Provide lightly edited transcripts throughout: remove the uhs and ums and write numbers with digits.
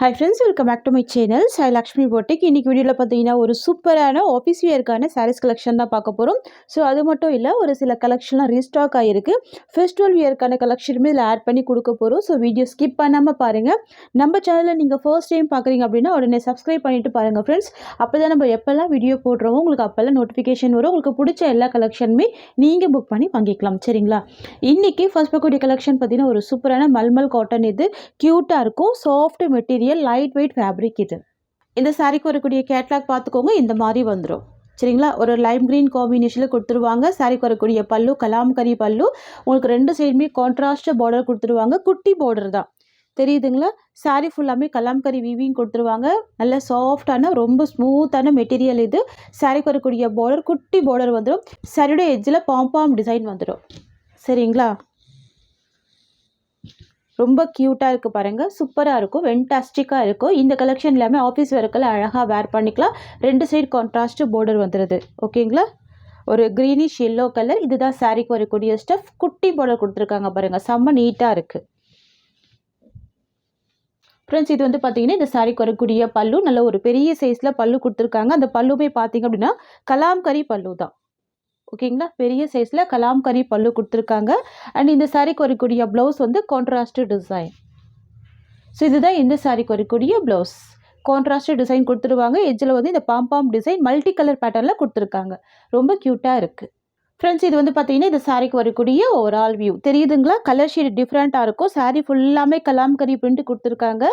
Hi friends, welcome back to my channel. Sai Lakshmi Boutique. இன்னைக்கு வீடியோல பார்த்தீங்கன்னா ஒரு சூப்பரான ஆஃபீஸ் வியர்க்கான sarees கலெக்ஷன் தான் பார்க்க போறோம். ஸோ அது மட்டும் இல்லை ஒரு சில கலெக்ஷன்லாம் ரீஸ்டாக் ஆகிருக்கு. ஃபெஸ்டிவல் வியர்க்கான கலெக்ஷனுமே இதில் ஆட் பண்ணி கொடுக்க போகிறோம். ஸோ வீடியோ ஸ்கிப் பண்ணாமல் பாருங்கள். நம்ம சேனலில் நீங்கள் ஃபர்ஸ்ட் டைம் பார்க்குறீங்க அப்படின்னா உடனே சப்ஸ்கிரைப் பண்ணிட்டு பாருங்கள் ஃப்ரெண்ட்ஸ். அப்போ தான் நம்ம எப்போல்லாம் வீடியோ போடுறோமோ உங்களுக்கு அப்போல்லாம் நோட்டிஃபிகேஷன் வரும். உங்களுக்கு பிடிச்ச எல்லா கலெக்ஷனுமே நீங்கள் புக் பண்ணி வாங்கிக்கலாம் சரிங்களா. இன்றைக்கி ஃபர்ஸ்ட் பார்க்கக்கூடிய கலெக்ஷன் பார்த்தீங்கன்னா ஒரு சூப்பரான மல்மல் காட்டன். இது க்யூட்டாக இருக்கும், soft material, light weight fabric. இது இந்த சாரிக்கு வரக்கூடிய கேட்லாக் பார்த்துக்கோங்க. இந்த மாதிரி வந்துடும் சரிங்களா. ஒரு லைம் கிரீன் காம்பினேஷனில் கொடுத்துருவாங்க. சாரிக்கு வரக்கூடிய பல்லு கலாம்கரி பல்லு. உங்களுக்கு ரெண்டு சைடுமே கான்ட்ராஸ்ட் பார்டர் கொடுத்துருவாங்க. குட்டி பார்டர் தான் தெரியுதுங்களா. சாரி ஃபுல்லாமே கலாம்கரி வீவிங் கொடுத்துருவாங்க. நல்ல சாஃப்டான ரொம்ப ஸ்மூத்தான மெட்டீரியல். இது சாரிக்கு வரக்கூடிய பார்டர் குட்டி பார்டர் வந்துடும். சாரியோட எட்ஜில் பாம்பாம் டிசைன் வந்துடும் சரிங்களா. ரொம்ப க்யூட்டாக இருக்குது பாருங்கள், சூப்பராக இருக்கும், வென்டாஸ்டிக்காக இருக்கும். இந்த கலெக்ஷன் எல்லாமே ஆஃபீஸ் ஒர்க்கில் அழகாக வேர் பண்ணிக்கலாம். ரெண்டு சைடு கான்ட்ராஸ்ட் பார்டர் வந்துடுது ஓகேங்களா. ஒரு க்ரீனிஷ் எல்லோ கலர். இதுதான் சாரிக்கு வரக்கூடிய ஸ்டஃப். குட்டி பார்டர் கொடுத்துருக்காங்க பாருங்கள், செம்ம நீட்டாக இருக்குது ஃப்ரெண்ட்ஸ். இது வந்து பார்த்தீங்கன்னா இந்த சாரிக்கு வரக்கூடிய பல்லு நல்ல ஒரு பெரிய சைஸில் பல்லு கொடுத்துருக்காங்க. அந்த பல்லுமே பார்த்தீங்க அப்படின்னா கலாம்கரி பல்லு தான் ஓகேங்களா. பெரிய சைஸில் கலாம்கரி பல்லு கொடுத்துருக்காங்க. அண்ட் இந்த சாரிக்கு வரக்கூடிய ப்ளவுஸ் வந்து கான்ட்ராஸ்ட் டிசைன். ஸோ இதுதான் இந்த சாரிக்கு வரக்கூடிய ப்ளவுஸ். கான்ட்ராஸ்ட் டிசைன் கொடுத்துருவாங்க. எட்ஜில் வந்து இந்த பாம்பாம் டிசைன் மல்டி கலர் பேட்டர்னில் கொடுத்துருக்காங்க. ரொம்ப க்யூட்டாக இருக்குது ஃப்ரெண்ட்ஸ். இது வந்து பார்த்தீங்கன்னா இந்த சாரிக்கு வரக்கூடிய ஓவரால் வியூ தெரியுதுங்களா. கலர் ஷேட் டிஃப்ரெண்ட்டாக இருக்கும். சாரி ஃபுல்லாமே கலாம்கரி பிரிண்ட் கொடுத்துருக்காங்க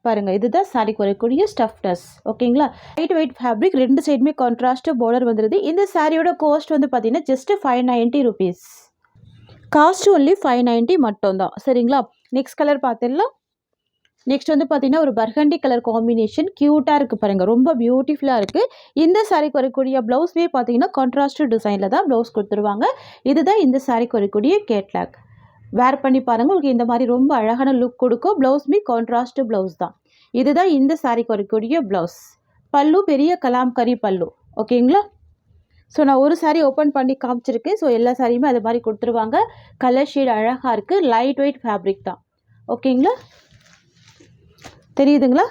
பாருங்கள். இதுதான் சாரிக்கு வரக்கூடிய ஸ்டஃப்னஸ் ஓகேங்களா. லைட் வெயிட் ஃபேப்ரிக், ரெண்டு சைடுமே கான்ட்ராஸ்ட் பார்டர் வந்துடுது. இந்த சாரியோட காஸ்ட் வந்து பார்த்தீங்கன்னா ஜஸ்ட் 590 rupees. காஸ்ட் ஒன்லி 590 மட்டும்தான் சரிங்களா. நெக்ஸ்ட் கலர் பார்த்துடலாம். நெக்ஸ்ட் வந்து பார்த்தீங்கன்னா ஒரு பர்கண்டி கலர் காம்பினேஷன் க்யூட்டாக இருக்குது பாருங்கள், ரொம்ப பியூட்டிஃபுல்லாக இருக்குது. இந்த சாரிக்கு வரக்கூடிய ப்ளவுஸ்மே பார்த்தீங்கன்னா கான்ட்ராஸ்ட் டிசைனில் தான் ப்ளவுஸ் கொடுத்துருவாங்க. இதுதான் இந்த சாரிக்கு வரக்கூடிய கேட்லாக். வேர் பண்ணி பாருங்கள், உங்களுக்கு இந்த மாதிரி ரொம்ப அழகான லுக் கொடுக்கும். ப்ளவுஸ்மே கான்ட்ராஸ்ட் ப்ளவுஸ் தான். இதுதான் இந்த சாரிக்கு வரக்கூடிய ப்ளவுஸ். பல்லு பெரிய கலாம்கரி பல்லு ஓகேங்களா. ஸோ நான் ஒரு சாரீ ஓப்பன் பண்ணி காமிச்சிருக்கேன். ஸோ எல்லா சாரியுமே அது மாதிரி கொடுத்துருவாங்க. கலர் ஷேட் அழகாக இருக்குது. லைட் வெயிட் ஃபேப்ரிக் தான் ஓகேங்களா. தெரியுதுங்களா.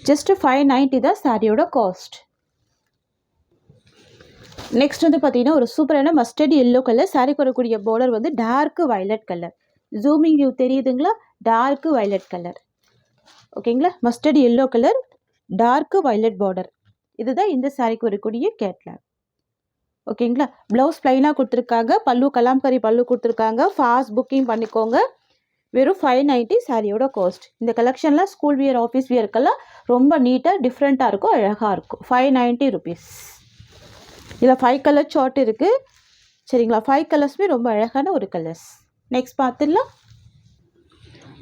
ஜஸ்ட் 590 தான் சாரியோட காஸ்ட். நெக்ஸ்ட் வந்து பார்த்தீங்கன்னா ஒரு சூப்பரான மஸ்டர்ட் எல்லோ கலர். சாரிக்கு வரக்கூடிய பார்டர் வந்து dark violet colour. Zooming view தெரியுதுங்களா. டார்க் வயலட் கலர் ஓகேங்களா. Mustard yellow colour, dark violet border. இதுதான் இந்த சாரிக்கு வரக்கூடிய கேட்லாக் ஓகேங்களா. ப்ளவுஸ் ப்ளைனாக கொடுத்துருக்காங்க. பல்லு கலாம்கரி பல்லு கொடுத்துருக்காங்க. ஃபாஸ்ட் புக்கிங் பண்ணிக்கோங்க. வெறும் 590 சாரியோட காஸ்ட். இந்த கலெக்ஷனில் ஸ்கூல் வியர் ஆஃபீஸ் வியர்க்கெல்லாம் ரொம்ப நீட்டாக டிஃப்ரெண்ட்டாக இருக்கும், அழகாக இருக்கும். 590 rupees. இதில் 5 கலர் சார்ட் இருக்குது சரிங்களா. 5 கலர்ஸுமே ரொம்ப அழகான ஒரு கலர்ஸ். நெக்ஸ்ட் பார்த்துடலாம்.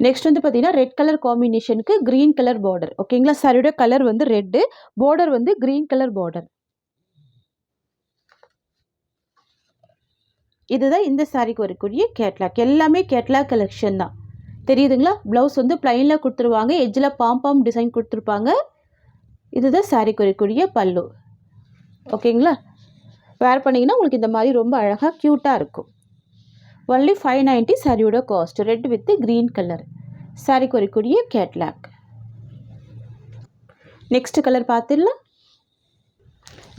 நெக்ஸ்ட் வந்து பார்த்தீங்கன்னா ரெட் கலர் காம்பினேஷனுக்கு க்ரீன் கலர் பார்டர் ஓகேங்களா. சாரியோட கலர் வந்து ரெட்டு, பார்டர் வந்து க்ரீன் கலர் பார்டர். இதுதான் இந்த சாரிக்கு வரக்கூடிய கேட்லாக். எல்லாமே கேட்லாக் கலெக்ஷன் தான் தெரியுதுங்களா. ப்ளவுஸ் வந்து ப்ளைனில் கொடுத்துருவாங்க. எட்ஜில் பாம்பாம் டிசைன் கொடுத்துருப்பாங்க. இதுதான் சாரிக்கு வரக்கூடிய பல்லு ஓகேங்களா. வேர் பண்ணிங்கன்னா உங்களுக்கு இந்த மாதிரி ரொம்ப அழகாக க்யூட்டாக இருக்கும். ஒன்லி 590 சாரியோட cost. Red with green colour சாரிக்கு வரக்கூடிய கேட்லாக். நெக்ஸ்ட் கலர் பார்த்துடலாம்.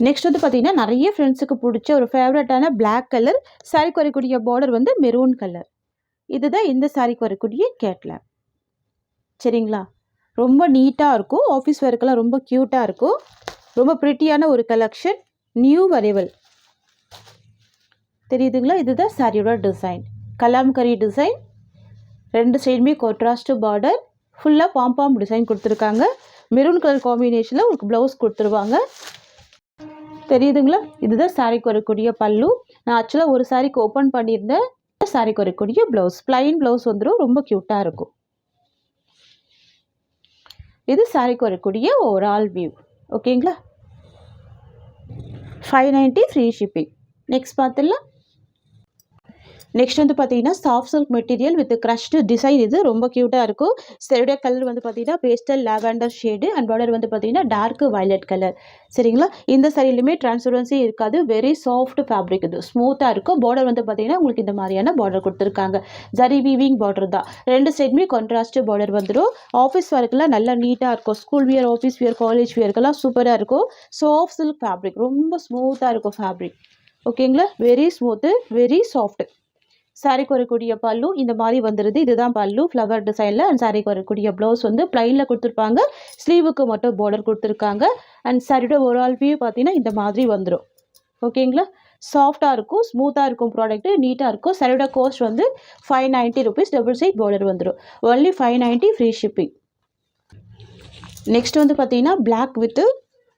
நெக்ஸ்ட் வந்து பார்த்தீங்கன்னா நிறைய ஃப்ரெண்ட்ஸுக்கு பிடிச்ச ஒரு ஃபேவரட்டான பிளாக் கலர். சாரிக்கு வரக்கூடிய பார்டர் வந்து மெரூன் கலர். இதுதான் இந்த சாரிக்கு வரக்கூடிய கேட்லாக் சரிங்களா. ரொம்ப நீட்டாக இருக்கும். ஆஃபீஸ் ஒர்க்கெல்லாம் ரொம்ப க்யூட்டாக இருக்கும். ரொம்ப ப்ரிட்டியான ஒரு கலெக்ஷன். நியூ வரைவல் தெரியுதுங்களா. இதுதான் சாரியோட டிசைன். கலாம்கரி டிசைன். ரெண்டு சைடுமே கான்ட்ராஸ்ட் பார்டர். ஃபுல்லாக பாம்பாம் டிசைன் கொடுத்துருக்காங்க. மெரூன் கலர் காம்பினேஷனில் உங்களுக்கு ப்ளவுஸ் கொடுத்துருவாங்க. தெரியுதுங்களா. இதுதான் சாரிக்கு வரக்கூடிய பல்லு. நான் ஆக்சுவலாக ஒரு சாரிக்கு ஓப்பன் பண்ணியிருந்தேன். சாரிக்கு வரக்கூடிய ப்ளவுஸ் ப்ளைன் ப்ளவுஸ் வந்துடும். ரொம்ப க்யூட்டாக இருக்கும். இது சாரிக்கு வரக்கூடிய ஓவரால் வியூ ஓகேங்களா. 590 ஃப்ரீ ஷிப்பிங். நெக்ஸ்ட் பார்த்துடலாம். நெக்ஸ்ட் வந்து பார்த்தீங்கன்னா soft silk material with crushed design. இது ரொம்ப க்யூட்டாக இருக்கும். சரியோட கலர் வந்து பார்த்தீங்கன்னா pastel lavender shade and border வந்து பார்த்தீங்கன்னா டார்க் வயலட் கலர். சரிங்களா, இந்த சாரிலுமே டிரான்ஸ்பரன்சி இருக்காது. வெரி சாஃப்ட் ஃபேப்ரிக், இது ஸ்மூத்தாக இருக்கும். பார்டர் வந்து பார்த்தீங்கன்னா உங்களுக்கு இந்த மாதிரியான பார்டர் கொடுத்துருக்காங்க. ஜரி வீவிங் பார்டர் தான். ரெண்டு சைடுமே கான்ட்ராஸ்ட் பார்டர் வந்துடும். ஆஃபீஸ் ஒர்க்கெலாம் நல்லா நீட்டாக இருக்கும். School wear, office wear, college வியர்க்கெல்லாம் சூப்பராக இருக்கும். சாஃப்ட் சில்க் ஃபேப்ரிக், ரொம்ப ஸ்மூத்தாக இருக்கும் ஃபேப்ரிக். ஓகேங்களா, வெரி ஸ்மூத்து, வெரி சாஃப்ட். சாரிக்கு வரக்கூடிய பல்லு இந்த மாதிரி வந்துடுது. இதுதான் பல்லு ஃப்ளவர் டிசைனில். அண்ட் சாரிக்கு வரக்கூடிய ப்ளவுஸ் வந்து ப்ளைனில் கொடுத்துருப்பாங்க. ஸ்லீவுக்கு மட்டும் பார்டர் கொடுத்துருக்காங்க. அண்ட் சாரியோட ஓவரால் வியூ பார்த்தீங்கன்னா இந்த மாதிரி வந்துடும். ஓகேங்களா, சாஃப்டாக இருக்கும், ஸ்மூத்தாக இருக்கும், ப்ராடக்ட்டு நீட்டாக இருக்கும். சாரியோட காஸ்ட் வந்து 590 rupees. டபுள் சைட் பார்டர் வந்துடும். Only 590 free shipping. நெக்ஸ்ட் வந்து பார்த்தீங்கன்னா black with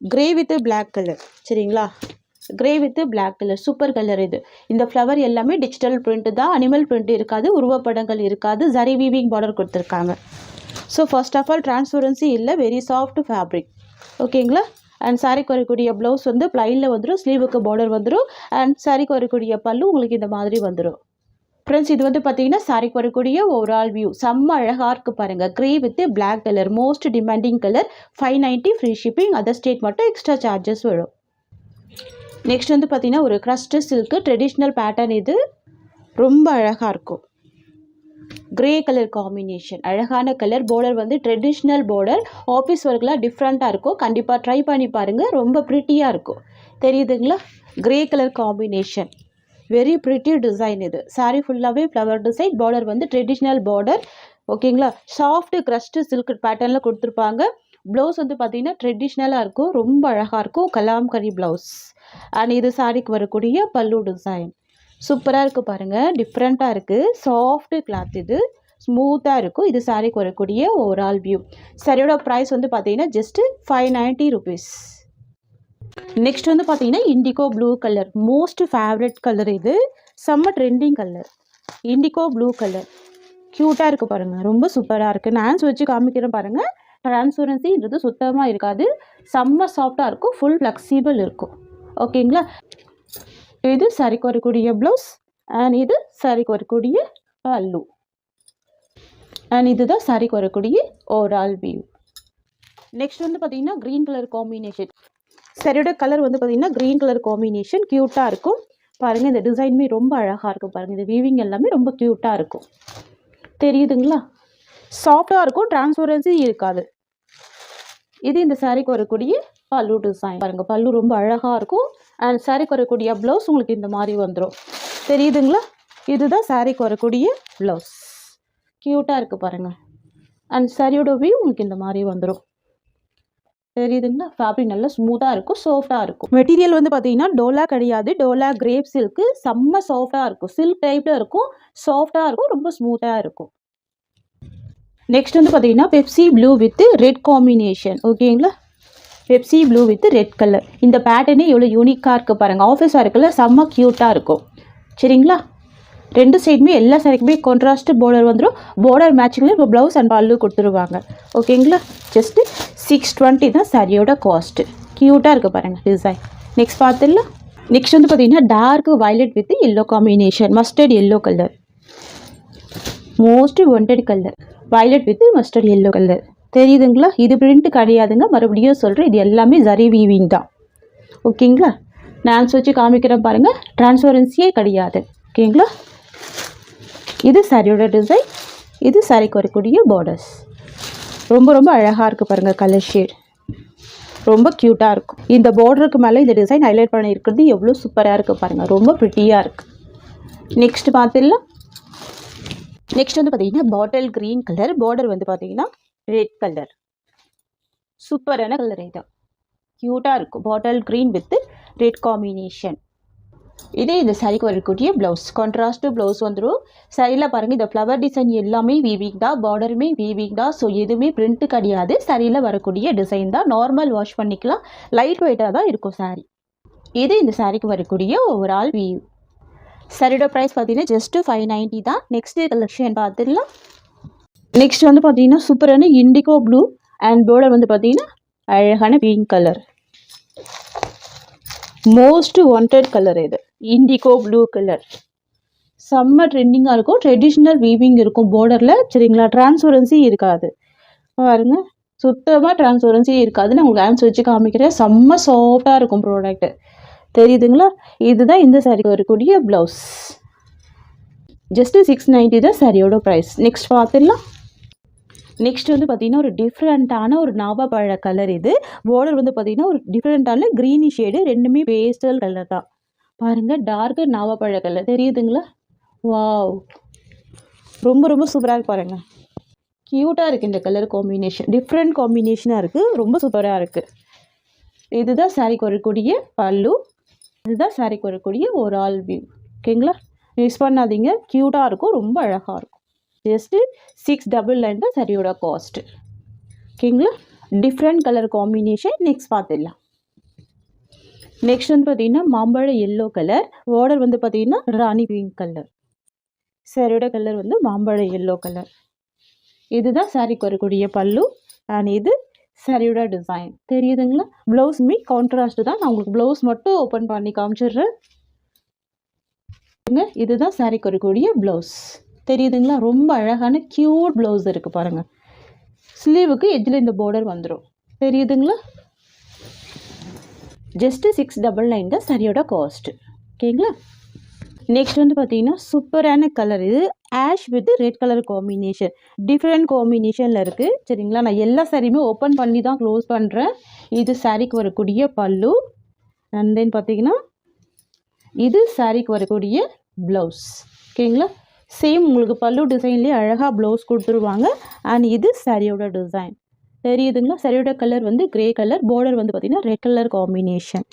grey with black colour. சரிங்களா, grey with black colour, super colour இது. இந்த ஃப்ளவர் எல்லாமே டிஜிட்டல் பிரிண்ட் தான், அனிமல் பிரிண்ட் இருக்காது, உருவப்படங்கள் இருக்காது. ஜரி வீவிங் பார்டர் கொடுத்துருக்காங்க. So first of all transparency இல்லை, வெரி சாஃப்ட் ஃபேப்ரிக். ஓகேங்களா, அண்ட் சாரிக்கு வரக்கூடிய ப்ளவுஸ் வந்து ப்ளைனில் வந்துடும். ஸ்லீவுக்கு பார்டர் வந்துடும். அண்ட் சாரிக்கு வரக்கூடிய பல்லு உங்களுக்கு இந்த மாதிரி வந்துடும். ஃப்ரெண்ட்ஸ், இது வந்து பார்த்தீங்கன்னா சாரிக்கு வரக்கூடிய ஓவரால் வியூ செம்ம அழகாக இருக்குது பாருங்கள். Grey with black colour, most demanding colour. 590 free shipping. Other state மட்டும் எக்ஸ்ட்ரா சார்ஜஸ் வரும். நெக்ஸ்ட் வந்து பார்த்தீங்கன்னா ஒரு க்ரஷ்டு சில்க்கு ட்ரெடிஷ்னல் பேட்டர்ன். இது ரொம்ப அழகாக இருக்கும். கிரே கலர் காம்பினேஷன், அழகான கலர். பார்டர் வந்து ட்ரெடிஷ்னல் பார்டர். ஆஃபீஸ் ஒர்க்லாம் டிஃப்ரெண்ட்டாக இருக்கும். கண்டிப்பாக ட்ரை பண்ணி பாருங்கள், ரொம்ப ப்ரிட்டியாக இருக்கும். தெரியுதுங்களா, grey colour combination, very pretty design. இது சாரி ஃபுல்லாகவே ஃப்ளவர் டிசைன். பார்டர் வந்து ட்ரெடிஷ்னல் பார்டர். ஓகேங்களா, சாஃப்ட் க்ரஷ்டு சில்க் பேட்டர்னில் கொடுத்துருப்பாங்க. ப்ளவுஸ் வந்து பார்த்தீங்கன்னா ட்ரெடிஷ்னலாக இருக்கும், ரொம்ப அழகாக இருக்கும். கலாம்கரி ப்ளவுஸ். அண்ட் இது சாரிக்கு வரக்கூடிய பல்லு டிசைன் சூப்பராக இருக்குது பாருங்கள், டிஃப்ரெண்ட்டாக இருக்குது. சாஃப்ட் கிளாத், இது ஸ்மூத்தாக இருக்கும். இது சாரிக்கு வரக்கூடிய ஓவரால் வியூ. சாரியோட ப்ரைஸ் வந்து பார்த்தீங்கன்னா ஜஸ்ட்டு 590 rupees. நெக்ஸ்ட் வந்து பார்த்தீங்கன்னா indigo blue colour, most favourite colour. இது செம்ம trending colour. Indigo blue colour க்யூட்டாக இருக்குது பாருங்கள், ரொம்ப சூப்பராக இருக்குது. நான் ஹேண்ட்ஸ் வச்சு காமிக்கிறேன் பாருங்கள். டிரான்ஸ்பரன்சின்றது சுத்தமாக இருக்காது, செம்ம சாஃப்டாக இருக்கும், ஃபுல் ஃப்ளெக்சிபிள் இருக்கும். ஓகேங்களா, இது சாரிக்கு வரக்கூடிய ப்ளவுஸ் அண்ட் இது சாரிக்கு வரக்கூடிய பல்லு அண்ட் இதுதான் சாரிக்கு வரக்கூடிய ஓவரால் வியூ. நெக்ஸ்ட் வந்து பார்த்தீங்கன்னா க்ரீன் கலர் காம்பினேஷன். சாரியோட கலர் வந்து பார்த்தீங்கன்னா க்ரீன் கலர் காம்பினேஷன் க்யூட்டாக இருக்கும் பாருங்கள். இந்த டிசைனுமே ரொம்ப அழகாக இருக்கும் பாருங்கள். இந்த வீவிங் எல்லாமே ரொம்ப க்யூட்டாக இருக்கும். தெரியுதுங்களா, சாஃப்டாக இருக்கும், டிரான்ஸ்பரன்சி இருக்காது. இது இந்த சாரிக்கு வரக்கூடிய பல்லு டிசைன் பாருங்கள். பல்லு ரொம்ப அழகாக இருக்கும். அண்ட் சாரிக்கு வரக்கூடிய ப்ளவுஸ் உங்களுக்கு இந்த மாதிரி வந்துடும். தெரியுதுங்களா, இதுதான் சாரிக்கு வரக்கூடிய ப்ளவுஸ். க்யூட்டாக இருக்குது பாருங்கள். அண்ட் சாரியோட வியூ உங்களுக்கு இந்த மாதிரி வந்துடும். தெரியுதுங்களா, ஃபேப்ரிக் நல்லா ஸ்மூத்தாக இருக்கும், சாஃப்டாக இருக்கும். மெட்டீரியல் வந்து பார்த்தீங்கன்னா டோலா கிடையாது, டோலா கிரேப் சில்க்கு. செம்ம சாஃப்டாக இருக்கும், சில்க் டைப்பில் இருக்கும், சாஃப்டாக இருக்கும், ரொம்ப ஸ்மூத்தாக இருக்கும். நெக்ஸ்ட் வந்து பார்த்தீங்கன்னா Pepsi blue with red combination. ஓகேங்களா, Pepsi blue with red colour. இந்த பேட்டர்னே எவ்வளோ யூனிக்காக இருக்குது பாருங்கள். ஆஃபீஸ் ஒர்க்கில் செம்ம க்யூட்டாக இருக்கும். சரிங்களா, ரெண்டு சைடுமே எல்லா சாரிக்குமே கான்ட்ராஸ்ட் பார்டர் வந்துடும். பார்டர் மேட்சிங்கில் இப்போ ப்ளவுஸ் அண்ட் பல்லு கொடுத்துருவாங்க. ஓகேங்களா, ஜஸ்ட்டு 620 தான் சாரியோட காஸ்ட்டு. க்யூட்டாக இருக்குது பாருங்கள் டிசைன். நெக்ஸ்ட் பார்த்துடலாம். நெக்ஸ்ட் வந்து பார்த்தீங்கன்னா dark violet with yellow combination, mustard yellow colour. Most wanted colour, violet with mustard yellow colour. தெரியுதுங்களா, இது பிரிண்ட் கிடையாதுங்க, மறுபடியும் சொல்கிறேன், இது எல்லாமே ஜரி வீவிங் தான். ஓகேங்களா, நான் வச்சு காமிக்கிறேன் பாருங்கள், டிரான்ஸ்பரன்சியே கிடையாது. ஓகேங்களா, இது சாரியோட டிசைன், இது சாரிக்கு வரக்கூடிய பார்டர்ஸ். ரொம்ப ரொம்ப அழகாக இருக்குது பாருங்கள், கலர் ஷேட் ரொம்ப க்யூட்டாக இருக்கும். இந்த பார்டருக்கு மேலே இந்த டிசைன் ஹைலைட் பண்ணியிருக்கிறது எவ்வளோ சூப்பராக இருக்குது பாருங்கள், ரொம்ப ப்ரிட்டியாக இருக்குது. நெக்ஸ்ட் பார்த்துடலாம். நெக்ஸ்ட் வந்து பார்த்தீங்கன்னா பாட்டில் க்ரீன் கலர். பார்டர் வந்து பார்த்தீங்கன்னா ரெட் கலர். சூப்பரான கலர், இதுதான் க்யூட்டாக இருக்கும். Bottle green with red combination. இதே இந்த சாரிக்கு வரக்கூடிய ப்ளவுஸ், கான்ட்ராஸ்ட் ப்ளவுஸ் வந்துடும். சாரியில் பாருங்கள், இந்த ஃப்ளவர் டிசைன் எல்லாமே வீவிங் தான், பார்டருமே வீவிங் தான். ஸோ எதுவுமே பிரிண்ட்டு கிடையாது, சாரியில் வரக்கூடிய டிசைன் தான். நார்மல் வாஷ் பண்ணிக்கலாம், லைட் வெயிட்டாக தான் இருக்கும் சாரி. இது இந்த சாரிக்கு வரக்கூடிய ஓவரால் வியூ. சாரியோட ப்ரைஸ் பார்த்தீங்கன்னா ஜஸ்ட்டு 590 தான். நெக்ஸ்ட் கலெக்ஷன் பார்த்துடலாம். நெக்ஸ்ட் வந்து பார்த்தீங்கன்னா சூப்பரான இண்டிகோ ப்ளூ அண்ட் பார்டர் வந்து பார்த்தீங்கன்னா அழகான pink colour. Most wanted colour இது, இண்டிகோ ப்ளூ கலர். செம்ம ட்ரெண்டிங்காக இருக்கும். ட்ரெடிஷ்னல் வீவிங் இருக்கும் பார்டரில். சரிங்களா, டிரான்ஸ்பரன்சி இருக்காது. பாருங்க, சுத்தமாக டிரான்ஸ்பரன்சி இருக்காது. நான் உங்களுக்கு ஹேண்ட்ஸ் வச்சு காமிக்கிறேன். செம்ம சாஃப்டாக இருக்கும் ப்ராடக்ட். தெரியுதுங்களா? இதுதான் இந்த சாரிக்கு வரக்கூடிய ப்ளவுஸ். ஜஸ்ட்டு 690 தான் சாரியோட ப்ரைஸ். நெக்ஸ்ட் பார்த்துடலாம். நெக்ஸ்ட் வந்து பார்த்தீங்கன்னா ஒரு டிஃப்ரெண்ட்டான ஒரு நாவப்பழ கலர். இது பார்டர் வந்து பார்த்தீங்கன்னா ஒரு டிஃப்ரெண்ட்டான க்ரீனி ஷேடு. ரெண்டுமே பேஸ்டல் கலர் தான். பாருங்கள், டார்க்கு நாவப்பழ கலர் தெரியுதுங்களா? வாவ், ரொம்ப ரொம்ப சூப்பராக இருக்கு. பாருங்கள், க்யூட்டாக இருக்குது இந்த கலர் காம்பினேஷன். டிஃப்ரெண்ட் காம்பினேஷனாக இருக்குது. ரொம்ப சூப்பராக இருக்குது. இதுதான் சாரிக்கு வரக்கூடிய பல்லு. இதுதான் சாரிக்கு வரக்கூடிய ஒரு ஆல் வியூ. ஓகேங்களா, மிஸ் பண்ணாதீங்க. க்யூட்டாக இருக்கும், ரொம்ப அழகாக இருக்கும். ஜஸ்ட்டு 699 தான் சாரியோட காஸ்ட்டு. ஓகேங்களா, டிஃப்ரெண்ட் கலர் காம்பினேஷன். நெக்ஸ்ட் பார்த்துடலாம். நெக்ஸ்ட் வந்து பார்த்தீங்கன்னா மாம்பழ எல்லோ கலர். பார்டர் வந்து பார்த்தீங்கன்னா ராணி பிங்க் கலர். சாரியோட கலர் வந்து மாம்பழ எல்லோ கலர். இதுதான் சாரிக்கு வரக்கூடிய பல்லு. அண்ட் இது சாரியோட டிசைன். தெரியுதுங்களா? ப்ளவுஸுமே கான்ட்ராஸ்ட் தான். நான் உங்களுக்கு ப்ளவுஸ் மட்டும் ஓப்பன் பண்ணி காமிச்சிடுறேன். இதுதான் சாரிக்கு வரக்கூடிய ப்ளவுஸ். தெரியுதுங்களா? ரொம்ப அழகான க்யூட் ப்ளவுஸ் இருக்குது பாருங்கள். ஸ்லீவுக்கு எஜ்ஜில் இந்த பார்டர் வந்துடும். தெரியுதுங்களா? ஜஸ்ட்டு 699 தான் சாரியோட காஸ்ட்டு. ஓகேங்களா, நெக்ஸ்ட் வந்து பார்த்தீங்கன்னா சூப்பரான கலர். இது ash with red colour combination. Different காம்பினேஷனில் இருக்குது. சரிங்களா, நான் எல்லா சாரியுமே ஓப்பன் பண்ணி தான் க்ளோஸ் பண்ணுறேன். இது சாரிக்கு வரக்கூடிய பல்லு. அண்ட் தென் பார்த்தீங்கன்னா இது சாரிக்கு வரக்கூடிய ப்ளவுஸ். ஓகேங்களா, சேம் உங்களுக்கு பல்லு டிசைன்லேயே அழகாக ப்ளவுஸ் கொடுத்துருவாங்க. அண்ட் இது சாரியோட டிசைன். தெரியுதுங்களா? சாரியோட கலர் வந்து கிரே கலர். பார்டர் வந்து பார்த்தீங்கன்னா ரெட் கலர் காம்பினேஷன்.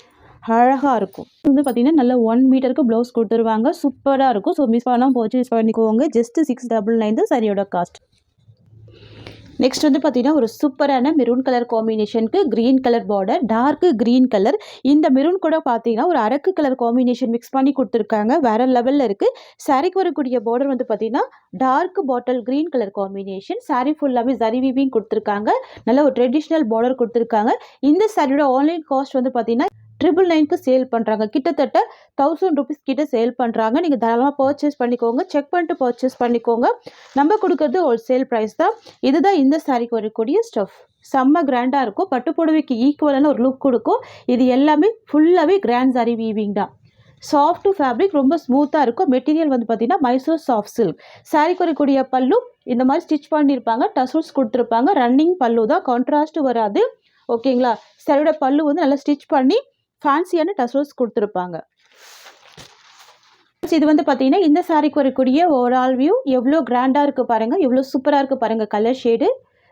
அழகாக இருக்கும். வந்து பார்த்தீங்கன்னா நல்ல 1 மீட்டருக்கு ப்ளவுஸ் கொடுத்துருவாங்க. சூப்பராக இருக்கும். ஸோ மிஸ் பண்ணாமல் பர்ச்சேஸ் பண்ணிக்கோங்க. ஜஸ்ட்டு 699 தான் சாரியோட காஸ்ட். நெக்ஸ்ட் வந்து பார்த்தீங்கன்னா ஒரு சூப்பரான மெரூன் கலர் காம்பினேஷனுக்கு green colour border, dark green colour. இந்த மெரூன் கூட பார்த்தீங்கன்னா ஒரு அரக்கு கலர் காம்பினேஷன் மிக்ஸ் பண்ணி கொடுத்துருக்காங்க. வேறு லெவலில் இருக்குது. சாரிக்கு வரக்கூடிய பார்டர் வந்து பார்த்தீங்கன்னா dark bottle green colour combination. Sari ஃபுல்லாகவே ஜரி வீவிங் கொடுத்துருக்காங்க. நல்ல ஒரு ட்ரெடிஷ்னல் பார்டர் கொடுத்துருக்காங்க. இந்த சாரியோட ஆன்லைன் காஸ்ட் வந்து பார்த்தீங்கன்னா 999க்கு சேல் பண்ணுறாங்க. கிட்டத்தட்ட 1000 rupees கிட்ட சேல் பண்ணுறாங்க. நீங்கள் தாராளமாக பர்ச்சேஸ் பண்ணிக்கோங்க. செக் பண்ணிட்டு பர்ச்சேஸ் பண்ணிக்கோங்க. நம்ம கொடுக்குறது ஹோல்சேல் ப்ரைஸ் தான். இதுதான் இந்த சாரிக்கு வரக்கூடிய ஸ்டஃப். செம்ம கிராண்டாக இருக்கும். பட்டு புடவைக்கு ஈக்குவலான ஒரு லுக் கொடுக்கும். இது எல்லாமே ஃபுல்லாகவே கிராண்ட் சாரி வீவிங் தான். சாஃப்ட் ஃபேப்ரிக், ரொம்ப ஸ்மூத்தாக இருக்கும். மெட்டீரியல் வந்து பார்த்தீங்கன்னா மைசூர் சாஃப்ட் சில்க். சாரிக்கு வரக்கூடிய பல்லு இந்த மாதிரி ஸ்டிச் பண்ணியிருப்பாங்க. டசல்ஸ் கொடுத்துருப்பாங்க. ரன்னிங் பல்லு தான், கான்ட்ராஸ்ட் வராது. ஓகேங்களா, சாரியோட பல்லு வந்து நல்லா ஸ்டிச் பண்ணி ஃபேன்சியான டசல்ஸ் கொடுத்துருப்பாங்க. இது வந்து பார்த்தீங்கன்னா இந்த சாரிக்கு வரக்கூடிய ஓவரால் வியூ. எவ்வளோ கிராண்டாக இருக்குது பாருங்கள், எவ்வளோ சூப்பராக இருக்குது பாருங்கள். கலர் ஷேடு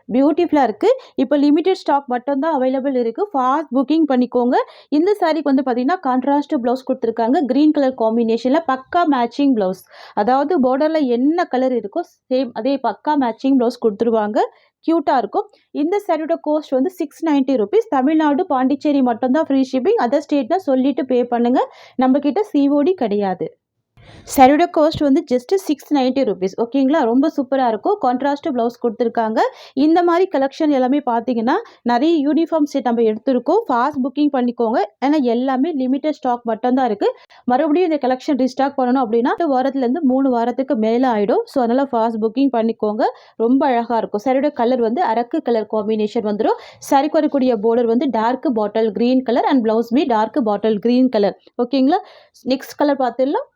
பியூட்டிஃபுல்லாக இருக்குது. இப்போ லிமிடெட் ஸ்டாக் மட்டும்தான் அவைலபிள் இருக்குது. ஃபாஸ்ட் புக்கிங் பண்ணிக்கோங்க. இந்த சாரிக்கு வந்து பார்த்தீங்கன்னா கான்ட்ராஸ்ட் ப்ளவுஸ் கொடுத்துருக்காங்க. க்ரீன் கலர் காம்பினேஷனில் பக்கா மேட்சிங் ப்ளவுஸ். அதாவது பார்டரில் என்ன கலர் இருக்கோ சேம் அதே பக்கா மேட்சிங் ப்ளவுஸ் கொடுத்துருவாங்க. க்யூட்டாக இருக்கும். இந்த சாரியோட கோஸ்ட் வந்து 690 rupees. தமிழ்நாடு பாண்டிச்சேரி மட்டும்தான் ஃப்ரீ ஷிப்பிங். அதர் ஸ்டேட்னா சொல்லிட்டு பே பண்ணுங்கள். நம்மக்கிட்ட சிஓடி கிடையாது. சாரியோட காஸ்ட் வந்து ஜஸ்ட்டு 690 rupees. ஓகேங்களா, ரொம்ப சூப்பராக இருக்கும். கான்ட்ராஸ்ட் ப்ளவுஸ் கொடுத்துருக்காங்க. இந்த மாதிரி கலெக்ஷன் எல்லாமே பார்த்தீங்கன்னா நிறைய யூனிஃபார்ம் செட் நம்ம எடுத்துருக்கோம். ஃபாஸ்ட் புக்கிங் பண்ணிக்கோங்க. ஏன்னா எல்லாமே லிமிட்டட் ஸ்டாக் மட்டும்தான் இருக்குது. மறுபடியும் இந்த கலெக்ஷன் ரீஸ்டாக் பண்ணணும் அப்படின்னா 2 வாரத்துலேருந்து 3 வாரத்துக்கு மேலே ஆகிடும். ஸோ அதனால் ஃபாஸ்ட் புக்கிங் பண்ணிக்கோங்க. ரொம்ப அழகாக இருக்கும். சாரியோட கலர் வந்து அரக்கு கலர் காம்பினேஷன் வந்துடும். சாரிக்கு வரக்கூடிய பார்டர் வந்து dark bottle green colour and ப்ளவுஸ்மே டார்க் பாட்டில் க்ரீன் கலர். ஓகேங்களா, நெக்ஸ்ட் கலர் பார்த்துடலாம்.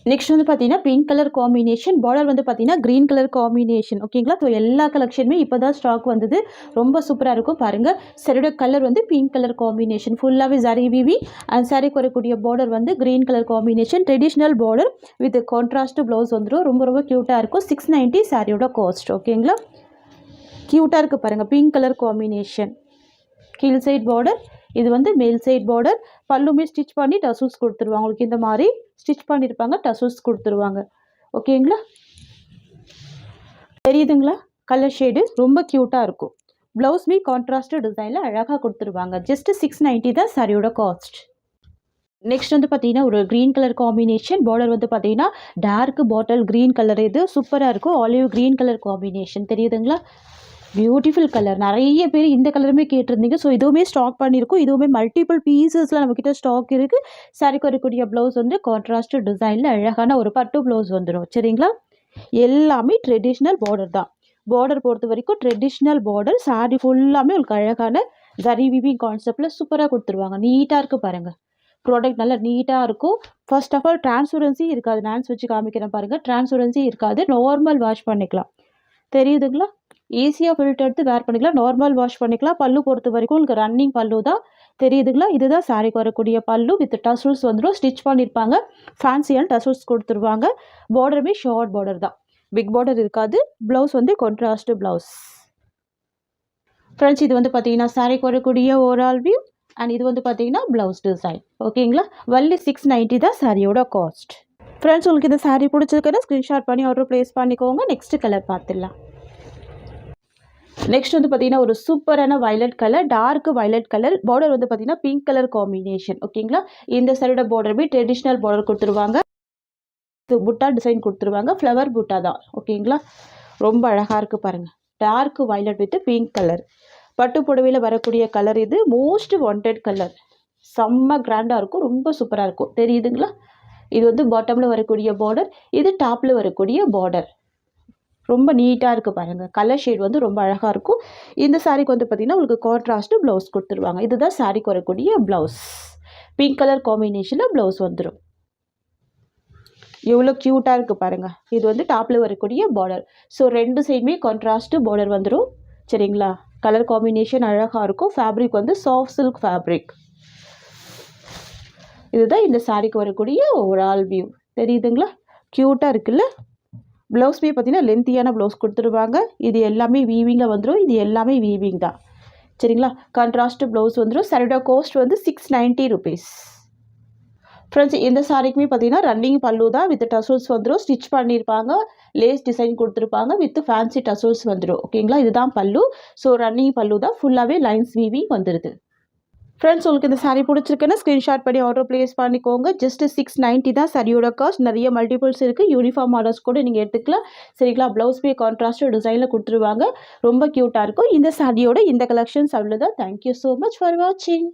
நெக்ஸ்ட் வந்து பார்த்தீங்கன்னா பிங்க் கலர் காம்பினேஷன். பார்டர் வந்து பார்த்தீங்கன்னா க்ரீன் கலர் காம்பினேஷன். ஓகேங்களா, ஸோ எல்லா கலெக்ஷனுமே இப்போ தான் ஸ்டாக் வந்தது. ரொம்ப சூப்பராக இருக்கும். பாருங்கள், சாரியோட கலர் வந்து பிங்க் கலர் காம்பினேஷன். ஃபுல்லாகவே ஜரி வீவி. அண்ட் சாரிக்கு வரக்கூடிய பார்டர் வந்து green colour combination. Traditional border with contrast blouse வந்துடும். ரொம்ப ரொம்ப க்யூட்டாக இருக்கும். 690 சாரியோட காஸ்ட். ஓகேங்களா, க்யூட்டாக இருக்குது பாருங்கள். Pink colour combination. கீழ் சைட் பார்டர், இது வந்து மேல் சைட் பார்டர். பல்லுமே ஸ்டிச் பண்ணி டசல்ஸ் கொடுத்துருவாங்க. உங்களுக்கு இந்த மாதிரி ஸ்டிச் பண்ணியிருப்பாங்க, டசல்ஸ் கொடுத்துருவாங்க. ஓகேங்களா, தெரியுதுங்களா? கலர் ஷேடு ரொம்ப க்யூட்டாக இருக்கும். ப்ளவுஸ்மே கான்ட்ராஸ்ட் டிசைனில் அழகாக கொடுத்துருவாங்க. ஜஸ்ட்டு 690 தான் சாரியோட காஸ்ட். நெக்ஸ்ட் வந்து பார்த்தீங்கன்னா ஒரு க்ரீன் கலர் காம்பினேஷன். பார்டர் வந்து பார்த்தீங்கன்னா டார்க் பாட்டில் க்ரீன் கலர். இது சூப்பராக இருக்கும். Olive green colour combination. தெரியுதுங்களா? Beautiful colour. நிறைய பேர் இந்த கலருமே கேட்டிருந்தீங்க. ஸோ இதுவுமே ஸ்டாக் பண்ணியிருக்கோம். இதுவுமே மல்டிபிள் பீசஸில் நம்மக்கிட்ட ஸ்டாக் இருக்குது. சாரிக்கு வரக்கூடிய ப்ளவுஸ் வந்து கான்ட்ராஸ்ட் டிசைனில் அழகான ஒரு பட்டு ப்ளவுஸ் வந்துடும். சரிங்களா? எல்லாமே ட்ரெடிஷ்னல் பார்டர் தான். பார்டர் பொறுத்த வரைக்கும் ட்ரெடிஷ்னல் பார்டர். சாரி ஃபுல்லாமே உங்களுக்கு அழகான ஜரி வீவிங் கான்செப்டில் சூப்பராக கொடுத்துருவாங்க. நீட்டாக இருக்குது பாருங்கள். ப்ராடக்ட் நல்லா நீட்டாக இருக்கும். ஃபர்ஸ்ட் ஆஃப் ஆல் டிரான்ஸ்பரன்சி இருக்காது. நான்ஸ் வச்சு காமிக்கிறேன் பாருங்கள். டிரான்ஸ்பரன்சி இருக்காது. நார்மல் வாஷ் பண்ணிக்கலாம். தெரியுதுங்களா? ஈஸியாக ஃபில்டர் எடுத்து வேர் பண்ணிக்கலாம். நார்மல் வாஷ் பண்ணிக்கலாம். பல்லு பொறுத்த வரைக்கும் உங்களுக்கு ரன்னிங் பல்லு தான். தெரியுதுங்களா? இதுதான் சாரிக்கு வரக்கூடிய பல்லு வித் டசல்ஸ் வந்துடும். ஸ்டிச் பண்ணியிருப்பாங்க. ஃபேன்சியான டசல்ஸ் கொடுத்துருவாங்க. பார்டருமே ஷார்ட் பார்டர் தான். பிக் பார்டர் இருக்காது. ப்ளவுஸ் வந்து கான்ட்ராஸ்ட் ப்ளவுஸ். ஃப்ரெண்ட்ஸ் இது வந்து பார்த்தீங்கன்னா சாரிக்கு வரக்கூடிய ஓவரால் வியூ. அண்ட் இது வந்து பார்த்தீங்கன்னா ப்ளவுஸ் டிசைன். ஓகேங்களா? ஒன்லி 690 தான் சாரியோட காஸ்ட். ஃப்ரெண்ட்ஸ் உங்களுக்கு இந்த சாரி பிடிச்சிருக்குன்னா ஸ்க்ரீன்ஷாட் பண்ணி ஆர்டர் ப்ளேஸ் பண்ணிக்கோங்க. நெக்ஸ்ட் கலர் பார்த்துடலாம். நெக்ஸ்ட் வந்து பார்த்தீங்கன்னா ஒரு சூப்பரான violet colour, dark violet colour. Border வந்து பார்த்தீங்கன்னா பிங்க் கலர் காம்பினேஷன். ஓகேங்களா? இந்த சாரியோட பார்டருமே ட்ரெடிஷ்னல் பார்டர் கொடுத்துருவாங்க. புட்டா டிசைன் கொடுத்துருவாங்க. ஃப்ளவர் புட்டா தான். ஓகேங்களா? ரொம்ப அழகாக இருக்குது பாருங்கள். Dark violet with pink colour. பட்டு புடவையில் வரக்கூடிய கலர் இது. Most wanted colour. செம்ம கிராண்டாக இருக்கும். ரொம்ப சூப்பராக இருக்கும். தெரியுதுங்களா? இது வந்து பாட்டமில் வரக்கூடிய பார்டர். இது டாப்பில் வரக்கூடிய பார்டர். ரொம்ப நீட்டாக இருக்குது பாருங்கள். கலர் ஷேட் வந்து ரொம்ப அழகாக இருக்கும். இந்த சாரிக்கு வந்து பார்த்திங்கன்னா உங்களுக்கு கான்ட்ராஸ்ட்டு ப்ளவுஸ் கொடுத்துருவாங்க. இதுதான் சாரிக்கு வரக்கூடிய ப்ளவுஸ். பிங்க் கலர் காம்பினேஷனில் ப்ளவுஸ் வந்துடும். எவ்வளோ க்யூட்டாக இருக்குது பாருங்கள். இது வந்து டாப்பில் வரக்கூடிய பார்டர். ஸோ ரெண்டு சைடுமே கான்ட்ராஸ்ட்டு பார்டர் வந்துடும். சரிங்களா? கலர் காம்பினேஷன் அழகாக இருக்கும். ஃபேப்ரிக் வந்து சாஃப்ட் சில்க் ஃபேப்ரிக். இதுதான் இந்த சாரிக்கு வரக்கூடிய ஓவரால் வியூ. தெரியுதுங்களா? க்யூட்டாக இருக்குல்ல? ப்ளவுஸ்மே பார்த்தீங்கன்னா லென்த்தியான ப்ளவுஸ் கொடுத்துருவாங்க. இது எல்லாமே வீவிங்கில் வந்துடும். இது எல்லாமே வீவிங் தான். சரிங்களா? கான்ட்ராஸ்ட் ப்ளவுஸ் வந்துடும். சாரியோட காஸ்ட் வந்து 690 rupees. ஃப்ரெண்ட்ஸ் இந்த சாரிக்குமே பார்த்தீங்கன்னா ரன்னிங் பல்லு தான் வித் டசல்ஸ் வந்துடும். ஸ்டிச் பண்ணியிருப்பாங்க. லேஸ் டிசைன் கொடுத்துருப்பாங்க வித் ஃபேன்சி டசல்ஸ் வந்துடும். ஓகேங்களா? இதுதான் பல்லு. ஸோ ரன்னிங் பல்லு தான். ஃபுல்லாகவே லைன்ஸ் வீவிங் வந்துடுது. ஃப்ரெண்ட்ஸ் உங்களுக்கு இந்த சாரி பிடிச்சிருக்குன்னா ஸ்க்ரீன்ஷாட் பண்ணி ஆர்டர் ப்ளேஸ் பண்ணிக்கோங்க. ஜஸ்ட் 690 தான் சாரியோட காஸ்ட். நிறைய மல்டிபிள்ஸ் இருக்குது. யூனிஃபார்ம் ஆர்டர்ஸ் கூட நீங்கள் எடுத்துக்கலாம். சரிங்களா? ப்ளவுஸ்மே கான்ட்ராஸ்ட் டிசைனில் கொடுத்துருவாங்க. ரொம்ப க்யூட்டாக இருக்கும். இந்த சாரியோட இந்த கலெக்ஷன்ஸ் அவ்வளோதான். தேங்க்யூ ஸோ மச் ஃபார் வாட்சிங்.